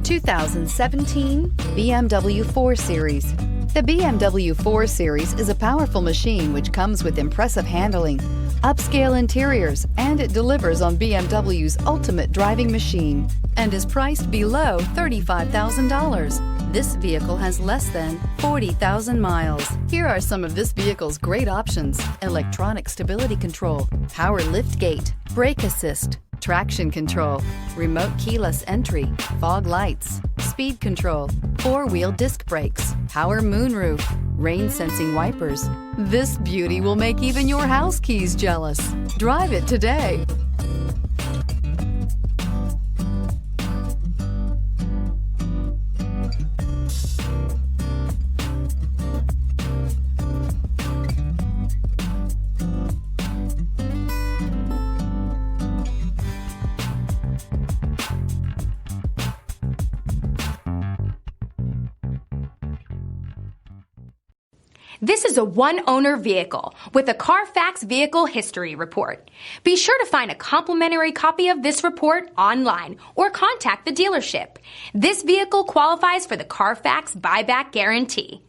2017 BMW 4 Series. The BMW 4 Series is a powerful machine which comes with impressive handling, upscale interiors, and it delivers on BMW's ultimate driving machine and is priced below $35,000. This vehicle has less than 40,000 miles. Here are some of this vehicle's great options: electronic stability control, power liftgate, brake assist, traction control, remote keyless entry, fog lights, speed control, four-wheel disc brakes, power moonroof, rain sensing wipers. This beauty will make even your house keys jealous. Drive it today. This is a one-owner vehicle with a Carfax Vehicle History Report. Be sure to find a complimentary copy of this report online or contact the dealership. This vehicle qualifies for the Carfax Buyback Guarantee.